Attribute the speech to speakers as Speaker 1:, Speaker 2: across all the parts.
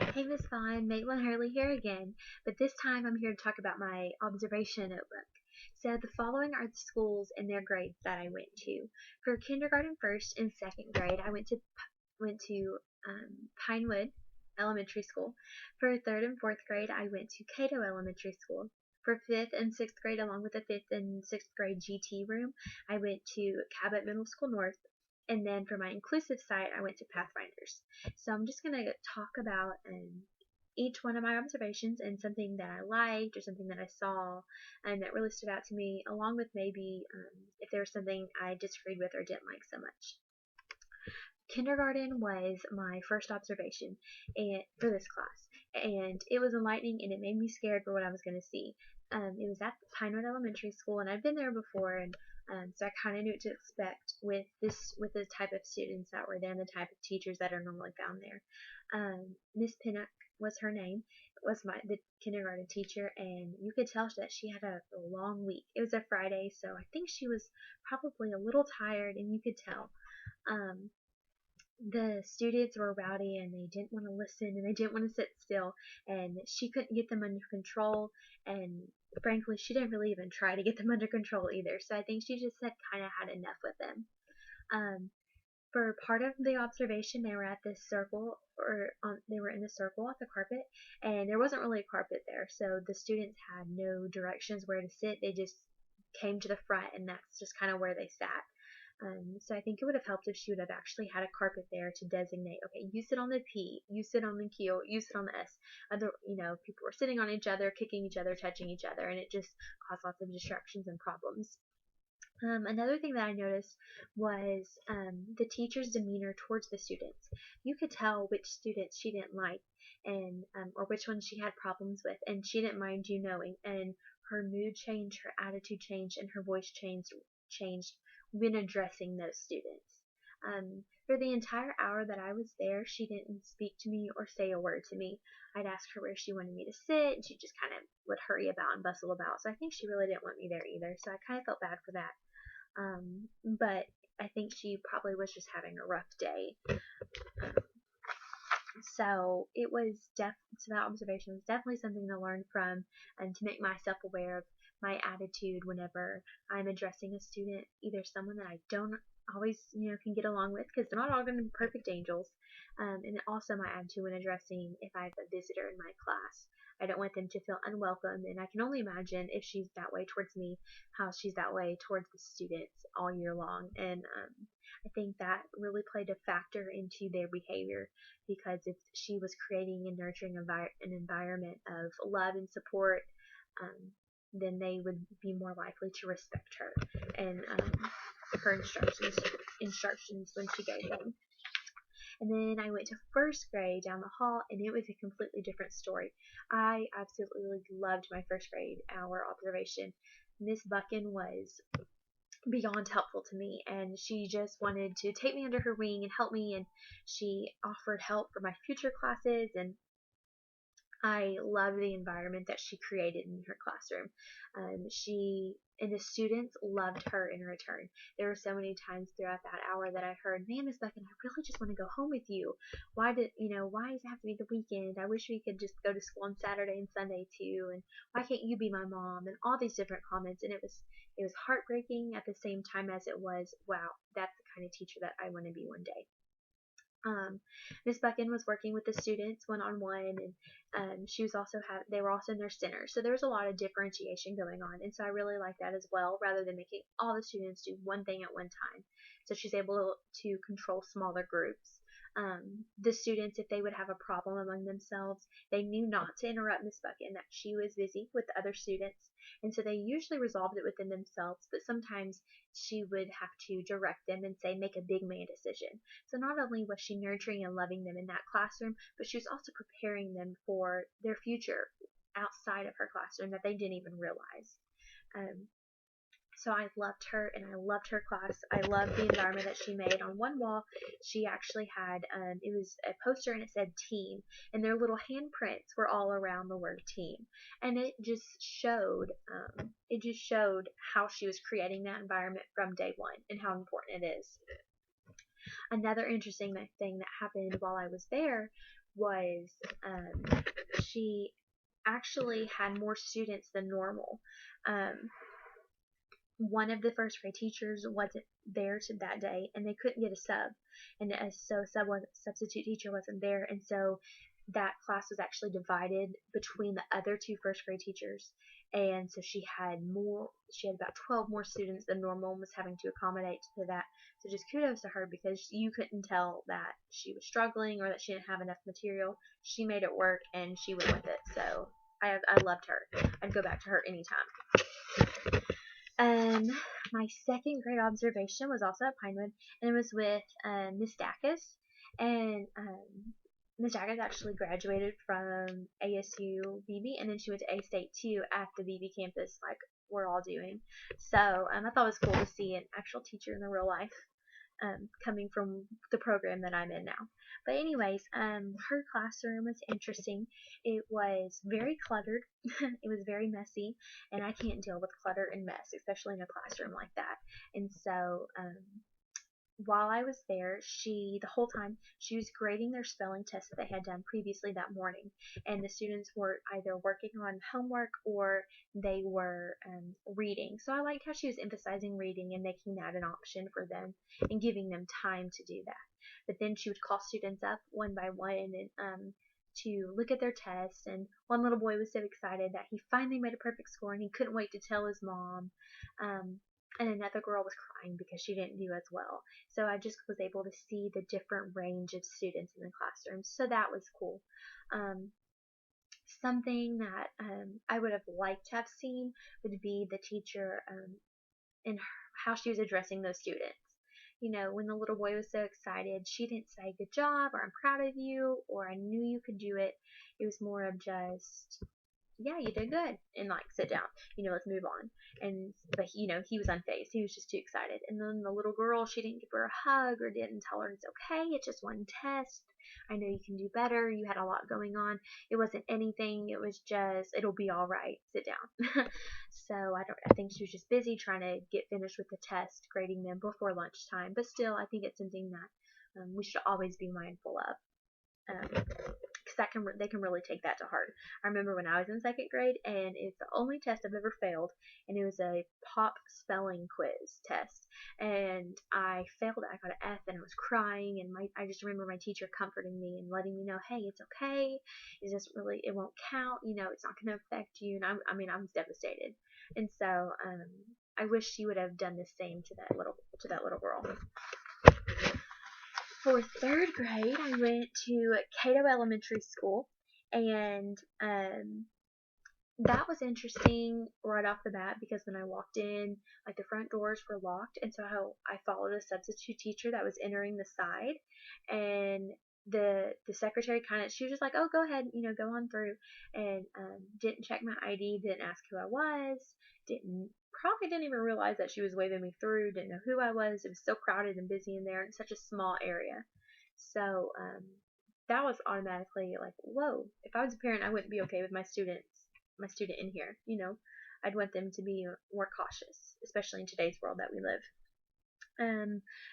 Speaker 1: Hey Miss Vaughn, Maitland Hurley here again, but this time I'm here to talk about my observation notebook. So the following are the schools and their grades that I went to. For kindergarten, first, and second grade, I went to Pinewood Elementary School. For third and fourth grade, I went to Cato Elementary School. For fifth and sixth grade, along with the fifth and sixth grade GT room, I went to Cabot Middle School North. And then for my inclusive site, I went to Pathfinders. So I'm just going to talk about each one of my observations and something that I liked or something that I saw and that really stood out to me, along with maybe if there was something I disagreed with or didn't like so much. Kindergarten was my first observation for this class, and it was enlightening and it made me scared for what I was going to see. It was at Pinewood Elementary School, and I've been there before, and so I kind of knew what to expect with the type of students that were there and the type of teachers that are normally found there. Miss Pinnock was her name. It was the kindergarten teacher, and you could tell that she had a long week. It was a Friday, so I think she was probably a little tired, and you could tell. Um, the students were rowdy and they didn't want to listen and they didn't want to sit still, and she couldn't get them under control, and frankly she didn't really even try to get them under control either, so I think she just had kind of had enough with them. For part of the observation, they were at this circle, they were in the circle at the carpet, and there wasn't really a carpet there, so the students had no directions where to sit. They just came to the front, and that's just kind of where they sat. So I think it would have helped if she would have actually had a carpet there to designate, okay, you sit on the P, you sit on the Q, you sit on the S. People were sitting on each other, kicking each other, touching each other, and it just caused lots of distractions and problems. Another thing that I noticed was the teacher's demeanor towards the students. You could tell which students she didn't like, and or which ones she had problems with, and she didn't mind you knowing. And her mood changed, her attitude changed, and her voice changed when addressing those students. For the entire hour that I was there, she didn't speak to me or say a word to me. I'd ask her where she wanted me to sit, and she just kind of would hurry about and bustle about. So I think she really didn't want me there either. So I kind of felt bad for that. But I think she probably was just having a rough day. So that observation was definitely something to learn from and to make myself aware of my attitude whenever I'm addressing a student, either someone that I don't always, can get along with, because they're not all going to be perfect angels. And also my attitude when addressing if I have a visitor in my class. I don't want them to feel unwelcome, and I can only imagine if she's that way towards me, how she's that way towards the students all year long. And I think that really played a factor into their behavior, because if she was creating and nurturing an environment of love and support, then they would be more likely to respect her and her instructions when she gave them. And then I went to first grade down the hall, and it was a completely different story. I absolutely loved my first grade hour observation. Miss Buchan was beyond helpful to me, and she just wanted to take me under her wing and help me, and she offered help for my future classes, and I love the environment that she created in her classroom. She and the students loved her in return. There were so many times throughout that hour that I heard, "Man, Miss Buchan, I really just want to go home with you. Why does it have to be the weekend? I wish we could just go to school on Saturday and Sunday too. And why can't you be my mom?" And all these different comments. And it was heartbreaking at the same time as it was, wow, that's the kind of teacher that I want to be one day. Miss Buchan was working with the students one on one, and she was also they were also in their center, so there was a lot of differentiation going on, and so I really like that as well, rather than making all the students do one thing at one time. So she's able to control smaller groups. The students, if they would have a problem among themselves, they knew not to interrupt Miss Buchan, that she was busy with the other students, and so they usually resolved it within themselves, but sometimes she would have to direct them and say, make a big man decision. So not only was she nurturing and loving them in that classroom, but she was also preparing them for their future outside of her classroom that they didn't even realize. So I loved her, and I loved her class. I loved the environment that she made. On one wall, she actually had, it was a poster, and it said team, and their little handprints were all around the word team. And it just showed how she was creating that environment from day one and how important it is. Another interesting thing that happened while I was there was she actually had more students than normal. Um, one of the first grade teachers wasn't there to that day, and they couldn't get a sub, and so substitute teacher wasn't there, and so that class was actually divided between the other two first grade teachers, and so she had about 12 more students than normal and was having to accommodate to that. So just kudos to her, because you couldn't tell that she was struggling or that she didn't have enough material. She made it work and she went with it. So I loved her. I'd go back to her anytime. Um, my second grade observation was also at Pinewood, and it was with Miss Dacus. And Miss Dacus actually graduated from ASU BB, and then she went to A State too at the BB campus, like we're all doing. So I thought it was cool to see an actual teacher in the real life. Coming from the program that I'm in now. But anyways, her classroom was interesting. It was very cluttered. It was very messy, and I can't deal with clutter and mess, especially in a classroom like that. And so, while I was there, the whole time, she was grading their spelling tests that they had done previously that morning. And the students were either working on homework or they were reading. So I liked how she was emphasizing reading and making that an option for them and giving them time to do that. But then she would call students up one by one and to look at their tests. And one little boy was so excited that he finally made a perfect score and he couldn't wait to tell his mom. And another girl was crying because she didn't do as well. So I just was able to see the different range of students in the classroom. So that was cool. Um, Something that I would have liked to have seen would be the teacher and how she was addressing those students. You know, when the little boy was so excited, she didn't say good job or I'm proud of you or I knew you could do it. It was more of just, yeah, you did good, and like sit down, let's move on. But he was unfazed. He was just too excited. And then the little girl, she didn't give her a hug or didn't tell her it's okay, it's just one test, I know you can do better, you had a lot going on. It wasn't anything, it was just, it'll be all right, sit down. So I think she was just busy trying to get finished with the test, grading them before lunchtime. But still, I think it's something that we should always be mindful of. Because they can really take that to heart. I remember when I was in second grade, and it's the only test I've ever failed, and it was a pop spelling quiz test, and I failed it. I got an F, and I was crying, and I just remember my teacher comforting me and letting me know, hey, it's okay. It won't count. It's not going to affect you. And I was devastated, and so I wish she would have done the same to that little girl. For third grade, I went to Cato Elementary School, and that was interesting right off the bat because when I walked in, like the front doors were locked, and so I followed a substitute teacher that was entering the side, and the secretary she was just like, oh, go ahead, go on through, and didn't check my ID, didn't ask who I was, probably didn't even realize that she was waving me through, didn't know who I was. It was so crowded and busy in there in such a small area. So that was automatically like, whoa, if I was a parent, I wouldn't be okay with my student in here. I'd want them to be more cautious, especially in today's world that we live.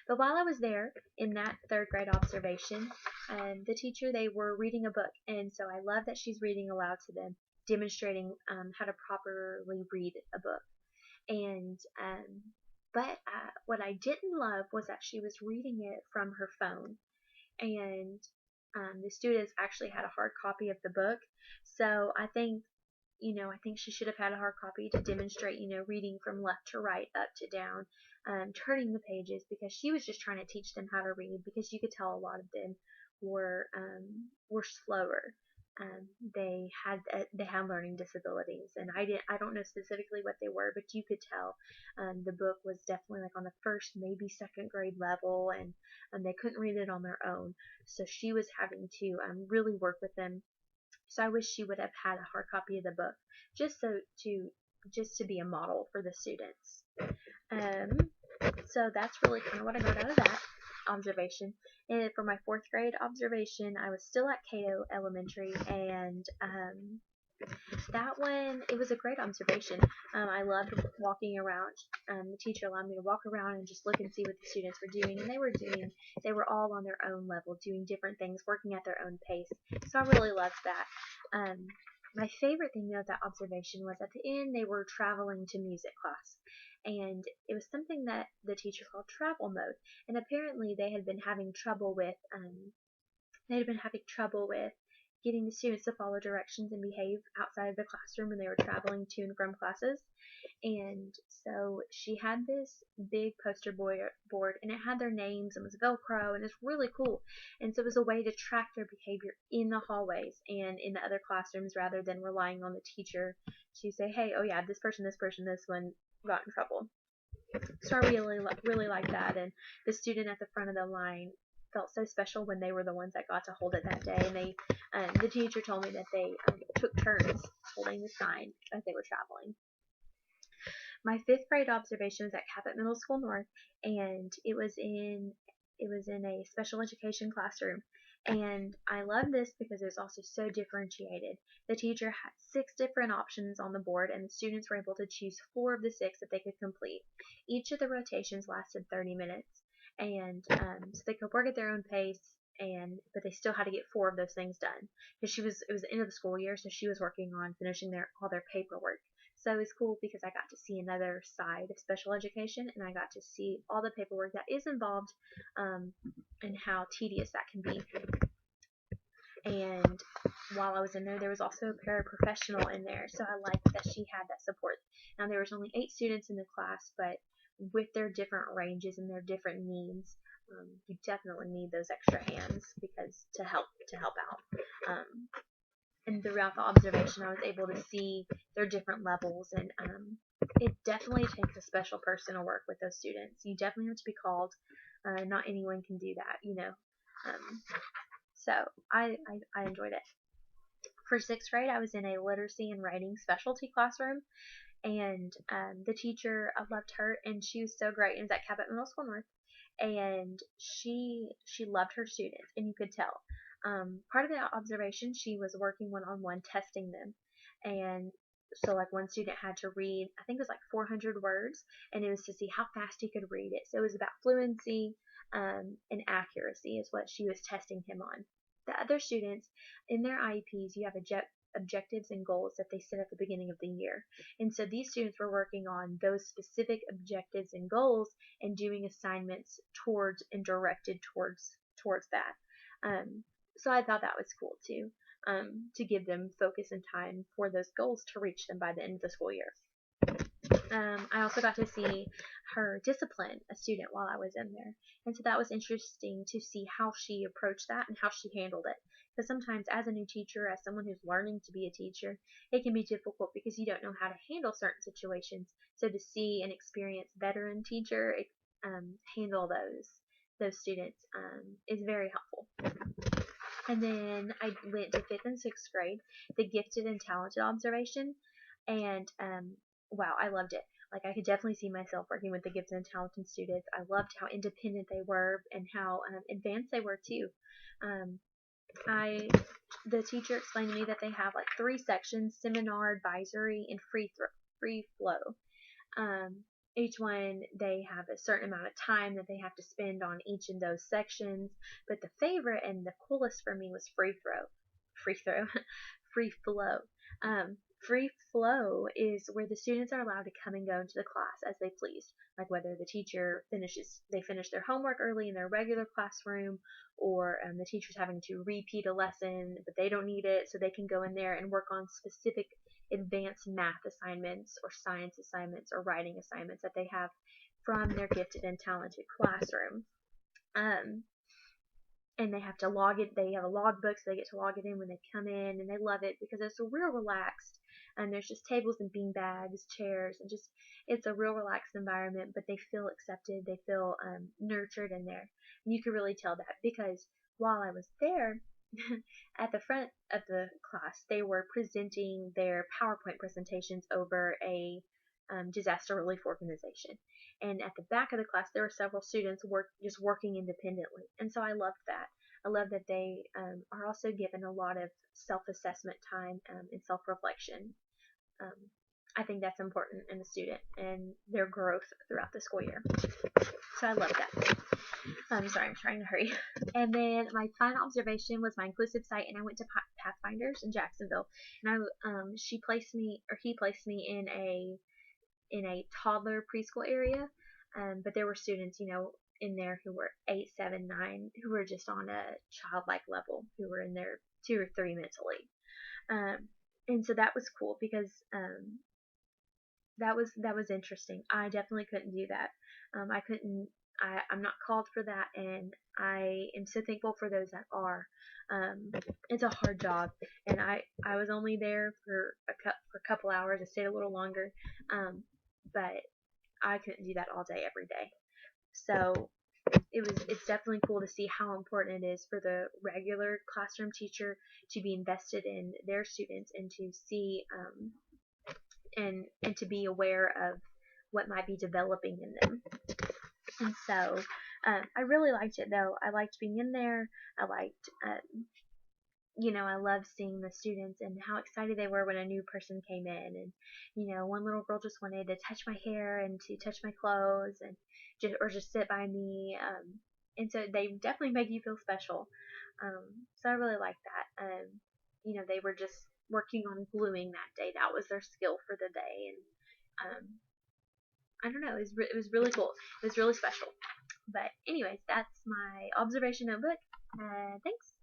Speaker 1: But while I was there in that third grade observation, the teacher, they were reading a book, and so I love that she's reading aloud to them, demonstrating how to properly read a book. And but what I didn't love was that she was reading it from her phone, and the students actually had a hard copy of the book. So I think she should have had a hard copy to demonstrate, reading from left to right, up to down, turning the pages, because she was just trying to teach them how to read, because you could tell a lot of them were slower. They had learning disabilities, and I don't know specifically what they were, but you could tell the book was definitely like on the first, maybe second grade level, and they couldn't read it on their own. So she was having to really work with them. So I wish she would have had a hard copy of the book, just to be a model for the students. So that's really kind of what I got out of that observation. And for my fourth grade observation, I was still at Cato Elementary, and That one, it was a great observation. I loved walking around. The teacher allowed me to walk around and just look and see what the students were doing, and they were all on their own level, doing different things, working at their own pace. So I really loved that. My favorite thing of that observation was at the end they were traveling to music class, and it was something that the teacher called travel mode. And apparently they had been having trouble with getting the students to follow directions and behave outside of the classroom when they were traveling to and from classes. And so she had this big board, and it had their names and was Velcro, and it's really cool. And so it was a way to track their behavior in the hallways and in the other classrooms rather than relying on the teacher to say, hey, oh yeah, this person, this one got in trouble. So I really like that. And the student at the front of the line felt so special when they were the ones that got to hold it that day. And the teacher told me that they took turns holding the sign as they were traveling. My fifth grade observation was at Cabot Middle School North, and it was in a special education classroom. And I love this because it was also so differentiated. The teacher had 6 different options on the board, and the students were able to choose 4 of the 6 that they could complete. Each of the rotations lasted 30 minutes, and so they could work at their own pace. But they still had to get 4 of those things done because it was the end of the school year, so she was working on finishing all their paperwork. So it was cool because I got to see another side of special education, and I got to see all the paperwork that is involved, and how tedious that can be. And while I was in there was also a paraprofessional in there, so I liked that she had that support. Now there was only 8 students in the class, but with their different ranges and their different needs, you definitely need those extra hands because to help out. And throughout the observation, I was able to see their different levels, and it definitely takes a special person to work with those students. You definitely have to be called. Not anyone can do that. So I enjoyed it. For 6th grade, I was in a literacy and writing specialty classroom, and the teacher, I loved her, and she was so great. It was at Cabot Middle School North, and she loved her students, and you could tell. Part of the observation, she was working one-on-one testing them, and so like one student had to read, I think it was like 400 words, and it was to see how fast he could read it. So it was about fluency, and accuracy is what she was testing him on. The other students, in their IEPs, you have objectives and goals that they set at the beginning of the year. And so these students were working on those specific objectives and goals and doing assignments towards and directed towards that. So I thought that was cool too, to give them focus and time for those goals to reach them by the end of the school year. I also got to see her discipline a student while I was in there, and so that was interesting to see how she approached that and how she handled it. Because sometimes, as a new teacher, as someone who's learning to be a teacher, it can be difficult because you don't know how to handle certain situations. So to see an experienced veteran teacher handle those students is very helpful. And then I went to 5th and 6th grade, the gifted and talented observation, and wow, I loved it. Like I could definitely see myself working with the gifted and talented students. I loved how independent they were and how advanced they were too. The teacher explained to me that they have like 3 sections: seminar, advisory, and free flow. Each one, they have a certain amount of time that they have to spend on each of those sections. But the favorite and the coolest for me was free flow. Free flow is where the students are allowed to come and go into the class as they please, like whether the teacher finish their homework early in their regular classroom, or the teacher's having to repeat a lesson, but they don't need it, so they can go in there and work on specific advanced math assignments or science assignments or writing assignments that they have from their gifted and talented classroom. And they have to log it. They have a logbook, so they get to log it in when they come in, and they love it because it's real relaxed. And there's just tables and bean bags, chairs, and just it's a real relaxed environment. But they feel accepted. They feel nurtured in there, and you can really tell that because while I was there, at the front of the class, they were presenting their PowerPoint presentations over a disaster relief organization. And at the back of the class, there were several students just working independently. And so I loved that. I love that they are also given a lot of self-assessment time and self-reflection. Um, I think that's important in a student and their growth throughout the school year. So I love that. I'm sorry, I'm trying to hurry. And then my final observation was my inclusive site, and I went to Pathfinders in Jacksonville, and he placed me in a toddler preschool area, but there were students, in there who were 8, 7, 9, who were just on a childlike level, who were in there 2 or 3 mentally, and so that was cool because that was interesting. I definitely couldn't do that. I couldn't. I'm not called for that, and I am so thankful for those that are. It's a hard job, and I was only there for a couple hours. I stayed a little longer, but I couldn't do that all day every day. So it's definitely cool to see how important it is for the regular classroom teacher to be invested in their students and to see and to be aware of what might be developing in them. And so I really liked it though. I liked being in there. I liked I loved seeing the students and how excited they were when a new person came in. And, one little girl just wanted to touch my hair and to touch my clothes and just sit by me. And so they definitely make you feel special. So I really liked that. They were just working on gluing that day. That was their skill for the day. And, I don't know, it was really cool. It was really special. But anyways, that's my observation notebook. Thanks.